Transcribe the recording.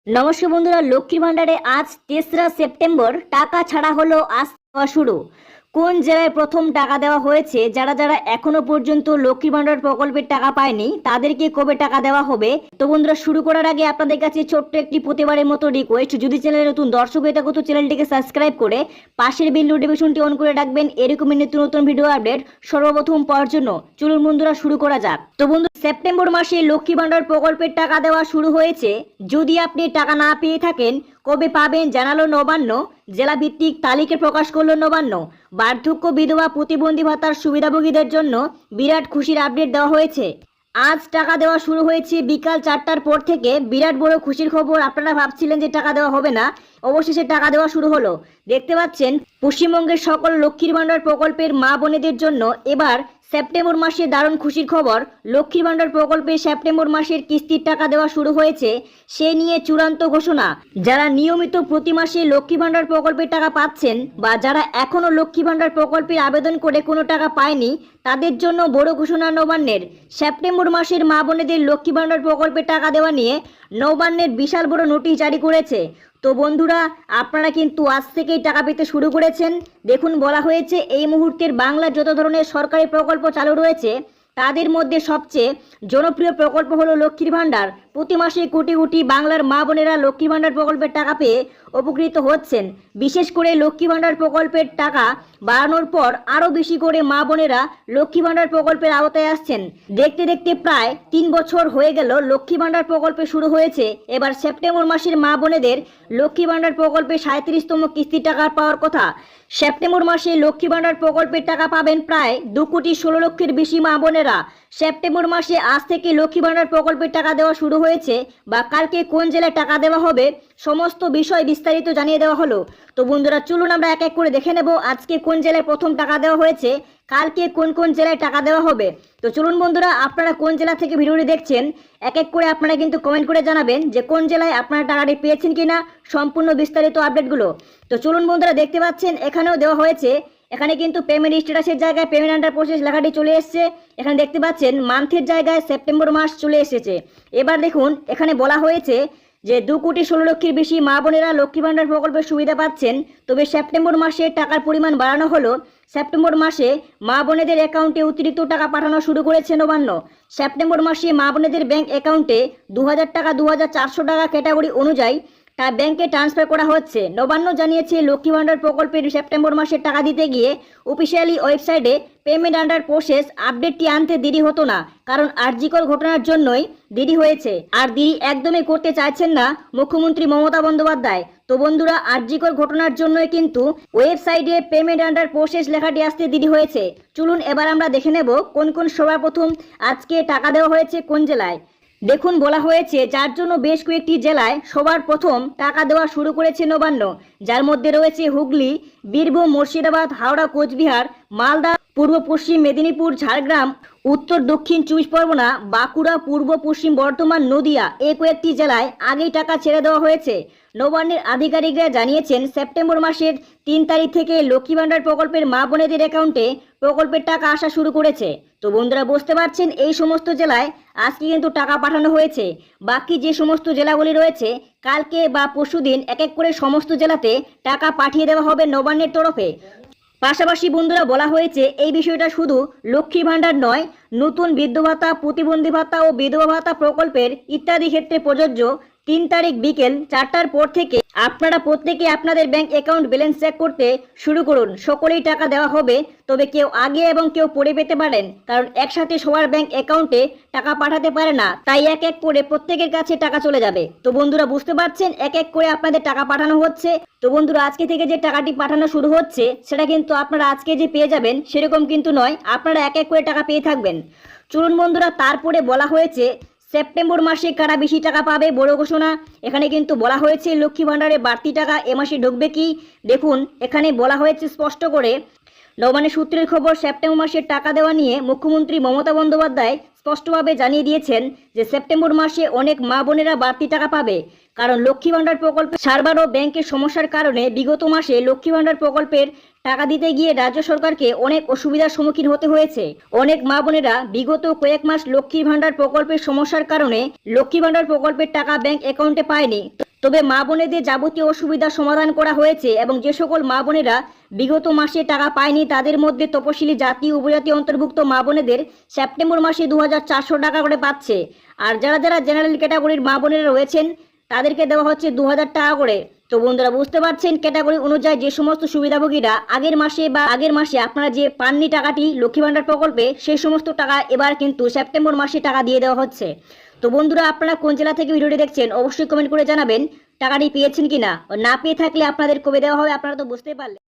নমস্কার বন্ধুরা, লক্ষ্মীর ভান্ডারে আজ 3রা সেপ্টেম্বর টাকা ছাড়া হলো আজ দেওয়া শুরু। কোন জেলায় প্রথম টাকা দেওয়া হয়েছে, যারা যারা এখনো পর্যন্ত লক্ষ্মীর ভান্ডার প্রকল্পের টাকা পায়নি তাদেরকে কবে টাকা দেওয়া হবে। তো বন্ধুরা, শুরু করার আগে আপনাদের কাছে ছোট্ট একটি প্রতিবারের মতো রিকোয়েস্ট, যদি চ্যানেলে নতুন দর্শক হয়ে থাকো তো চ্যানেলটিকে সাবস্ক্রাইব করে পাশের বেল নোটিফিকেশনটি অন করে রাখবেন এরকমই নিত্য নতুন ভিডিও আপডেট সর্বপ্রথম পাওয়ার জন্য। চলুন বন্ধুরা শুরু করা যাক। তো বন্ধু, সেপ্টেম্বর মাসে লক্ষ্মী ভান্ডার প্রকল্পের টাকা দেওয়া শুরু হয়েছে। যদি আপনি টাকা না পেয়ে থাকেন, কবে পাবেন জানালো নবান্ন। জেলা ভিত্তিক তালিকা প্রকাশ করলো নবান্ন। বার্ধক্য, বিধবা, প্রতিবন্ধী ভাতার সুবিধাভোগীদের জন্য বিরাট খুশির আপডেট দেওয়া হয়েছে। আজ টাকা দেওয়া শুরু হয়েছে বিকাল 4টার পর থেকে। বিরাট বড় খুশির খবর। আপনারা ভাবছিলেন যে টাকা দেওয়া হবে না, অবশেষে টাকা দেওয়া শুরু হলো। দেখতে পাচ্ছেন পশ্চিমবঙ্গের সকল লক্ষ্মীর ভান্ডার প্রকল্পের মা বোনেদের জন্য এবার সেপ্টেম্বর মাসে দারুণ খুশির খবর। লক্ষ্মীর ভান্ডার প্রকল্পে সেপ্টেম্বর মাসের কিস্তির টাকা দেওয়া শুরু হয়েছে, সে নিয়ে চূড়ান্ত ঘোষণা। যারা নিয়মিত প্রতি মাসে লক্ষ্মী ভান্ডার প্রকল্পের টাকা পাচ্ছেন বা যারা এখনো লক্ষ্মী ভান্ডার প্রকল্পের আবেদন করে কোনো টাকা পায়নি, তাদের জন্য বড় ঘোষণা নবান্নের। সেপ্টেম্বর মাসের মা বোনেদের লক্ষ্মী ভান্ডার প্রকল্পের টাকা দেওয়া নিয়ে নবান্নের বিশাল বড় নোটিশ জারি করেছে। তো বন্ধুরা, আপনারা কিন্তু আজ থেকেই টাকা পেতে শুরু করেছেন। দেখুন, বলা হয়েছে এই মুহূর্তের বাংলার যত ধরনের সরকারি প্রকল্প চালু রয়েছে তাদের মধ্যে সবচেয়ে জনপ্রিয় প্রকল্প হলো লক্ষ্মীর ভান্ডার। প্রতি মাসে কোটি কোটি বাংলার মা বোনেরা লক্ষ্মী ভান্ডার প্রকল্পের টাকা পেয়ে উপকৃত হচ্ছেন। বিশেষ করে লক্ষ্মী ভান্ডার প্রকল্পের টাকা বাড়ানোর পর আরও বেশি করে মা বোনেরা লক্ষ্মী ভান্ডার প্রকল্পের আওতায় আসছেন। দেখতে দেখতে প্রায় 3 বছর হয়ে গেল লক্ষ্মী ভান্ডার প্রকল্প শুরু হয়েছে। এবার সেপ্টেম্বর মাসের মা বোনেদের লক্ষ্মী ভান্ডার প্রকল্পে 37তম কিস্তির টাকা পাওয়ার কথা। সেপ্টেম্বর মাসে লক্ষ্মী ভান্ডার প্রকল্পের টাকা পাবেন প্রায় 2,16,00,000 বেশি মা বোনেরা। সেপ্টেম্বর মাসে আজ থেকে লক্ষ্মী ভান্ডার প্রকল্পের টাকা দেওয়া শুরু হয়েছে বা কালকে কোন জেলায় টাকা দেওয়া হবে সমস্ত বিষয় বিস্তারিত জানিয়ে দেওয়া হলো। তো বন্ধুরা, চলুন আমরা এক এক করে দেখে নেব আজকে কোন জেলায় প্রথম টাকা দেওয়া হয়েছে, কালকে কোন কোন জেলায় টাকা দেওয়া হবে। তো চলুন বন্ধুরা, আপনারা কোন জেলা থেকে ভিডিওটি দেখছেন এক এক করে আপনারা কিন্তু কমেন্ট করে জানাবেন যে কোন জেলায় আপনারা টাকাটি পেয়েছেন কিনা, সম্পূর্ণ বিস্তারিত আপডেটগুলো। তো চলুন বন্ধুরা, দেখতে পাচ্ছেন এখানেও দেওয়া হয়েছে। এখানে কিন্তু পেমেন্ট স্ট্যাটাসের জায়গায় পেমেন্ট আন্ডার প্রসেস লেখাটি চলে এসেছে। এখানে দেখতে পাচ্ছেন মান্থের জায়গায় সেপ্টেম্বর মাস চলে এসেছে। এবার দেখুন, এখানে বলা হয়েছে যে 2,16,00,000 বেশি মা বোনেরা লক্ষ্মী ভান্ডার প্রকল্পের সুবিধা পাচ্ছেন। তবে সেপ্টেম্বর মাসে টাকার পরিমাণ বাড়ানো হলো। সেপ্টেম্বর মাসে মা বোনেদের অ্যাকাউন্টে অতিরিক্ত টাকা পাঠানো শুরু করেছে নবান্ন। সেপ্টেম্বর মাসে মা বোনেদের ব্যাংক অ্যাকাউন্টে 2,000 টাকা, 2,400 টাকা ক্যাটাগরি অনুযায়ী তা ব্যাংকে ট্রান্সফার করা হচ্ছে। নবান্ন জানিয়েছে লক্ষ্মী ভান্ডার প্রকল্পের সেপ্টেম্বর মাসে টাকা দিতে গিয়ে অফিসিয়ালি ওয়েবসাইটে পেমেন্ট আন্ডার প্রসেস আপডেটটি আনতে দেরি হতো না, কারণ আরজিকর ঘটনার জন্যই দেরি হয়েছে। আর দেরি একদমই করতে চাইছেন না মুখ্যমন্ত্রী মমতা বন্দ্যোপাধ্যায়। তো বন্ধুরা, আরজিকর ঘটনার জন্যই কিন্তু ওয়েবসাইটে পেমেন্ট আন্ডার প্রসেস লেখাটি আসতে দেরি হয়েছে। চলুন এবার আমরা দেখে নেব কোন কোন সবার প্রথম আজকে টাকা দেওয়া হয়েছে কোন জেলায়। দেখুন, বলা হয়েছে যার জন্য বেশ কয়েকটি জেলায় সবার প্রথম টাকা দেওয়া শুরু করেছে নবান্ন, যার মধ্যে রয়েছে হুগলি, বীরভূম, মুর্শিদাবাদ, হাওড়া, কোচবিহার, মালদা, পূর্ব পশ্চিম মেদিনীপুর, ঝাড়গ্রাম, উত্তর দক্ষিণ 24 পরগনা, বাঁকুড়া, পূর্ব পশ্চিম বর্ধমান, নদিয়া, এই কয়েকটি জেলায় আগেই টাকা ছেড়ে দেওয়া হয়েছে। নবান্নের আধিকারিকরা জানিয়েছেন সেপ্টেম্বর মাসের 3 তারিখ থেকে লক্ষ্মী ভান্ডার প্রকল্পের মা বোনেদের অ্যাকাউন্টে প্রকল্পের টাকা আসা শুরু করেছে। তো বন্ধুরা, বুঝতে পারছেন এই সমস্ত জেলায় আজকে কিন্তু টাকা পাঠানো হয়েছে। বাকি যে সমস্ত জেলাগুলি রয়েছে কালকে বা পরশুদিন এক এক করে সমস্ত জেলাতে টাকা পাঠিয়ে দেওয়া হবে নবান্নের তরফে। পাশাপাশি বন্ধুরা, বলা হয়েছে এই বিষয়টা শুধু লক্ষ্মী ভান্ডার নয়, নতুন বৃদ্ধ ভাতা, প্রতিবন্ধী ভাতা ও বিধবা ভাতা প্রকল্পের ইত্যাদি ক্ষেত্রে প্রযোজ্য। 3 তারিখ বিকেল 4টার পর থেকে আপনারা প্রত্যেকে আপনাদের ব্যাংক অ্যাকাউন্ট ব্যালেন্স চেক করতে শুরু করুন। সকলেই টাকা দেওয়া হবে, তবে কেউ আগে এবং কেউ পরে পেতে পারেন, কারণ একসাথে সবার ব্যাংক অ্যাকাউন্টে টাকা পাঠাতে পারে না, তাই এক এক করে প্রত্যেকের কাছে টাকা চলে যাবে। তো বন্ধুরা, বুঝতে পারছেন এক এক করে আপনাদের টাকা পাঠানো হচ্ছে। তো বন্ধুরা, আজকে থেকে যে টাকাটি পাঠানো শুরু হচ্ছে সেটা কিন্তু আপনারা আজকে যে পেয়ে যাবেন সেরকম কিন্তু নয়, আপনারা এক এক করে টাকা পেয়ে থাকবেন। চলুন বন্ধুরা, তারপরে বলা হয়েছে সেপ্টেম্বর মাসে কারা বেশি টাকা পাবে, বড় ঘোষণা। এখানে কিন্তু বলা হয়েছে লক্ষ্মী ভান্ডারে বাড়তি টাকা এ মাসে ঢুকবে কি। দেখুন, এখানে বলা হয়েছে স্পষ্ট করে। নবান্নের সূত্রের খবর, সেপ্টেম্বর মাসের টাকা দেওয়া নিয়ে মুখ্যমন্ত্রী মমতা বন্দ্যোপাধ্যায় স্পষ্টভাবে জানিয়ে দিয়েছেন যে সেপ্টেম্বর মাসে অনেক মা বোনেরা বাড়তি টাকা পাবে, কারণ লক্ষ্মী ভান্ডার প্রকল্প সার্ভার ও ব্যাংকের সমস্যার কারণে বিগত মাসে লক্ষ্মী ভান্ডার প্রকল্পের টাকা দিতে গিয়ে রাজ্য সরকারকে অনেক অসুবিধার সম্মুখীন হতে হয়েছে। অনেক মা বোনেরা বিগত কয়েক মাস লক্ষ্মী ভান্ডার প্রকল্পের সমস্যার কারণে লক্ষ্মী ভান্ডার প্রকল্পের টাকা ব্যাংক অ্যাকাউন্টে পায়নি। তবে মা বোনেদের যাবতীয় অসুবিধার সমাধান করা হয়েছে এবং যে সকল মা বোনেরা বিগত মাসে টাকা পায়নি তাদের মধ্যে তপশিলি জাতি উপজাতি অন্তর্ভুক্ত মা বোনেদের সেপ্টেম্বর মাসে 2400 টাকা করে পাচ্ছে। আর যারা যারা জেনারেল ক্যাটাগরির মা বোনেরা রয়েছেন তাদেরকে দেওয়া হচ্ছে 2000 টাকা করে। তো বন্ধুরা বুঝতে পারছেন ক্যাটাগরি অনুযায়ী যে সমস্ত সুবিধাভোগীরা আগের মাসে আপনারা যে পাননি টাকাটি লক্ষ্মী ভান্ডার প্রকল্পে সেই সমস্ত টাকা এবার কিন্তু সেপ্টেম্বর মাসে টাকা দিয়ে দেওয়া হচ্ছে। তো বন্ধুরা আপনারা কোন জেলা থেকে ভিডিওটি দেখছেন অবশ্যই কমেন্ট করে জানাবেন টাকাটি পেয়েছেন কিনা, না পেয়ে থাকলে আপনাদের কবে দেওয়া হবে আপনারা তো বুঝতেই পারলেন।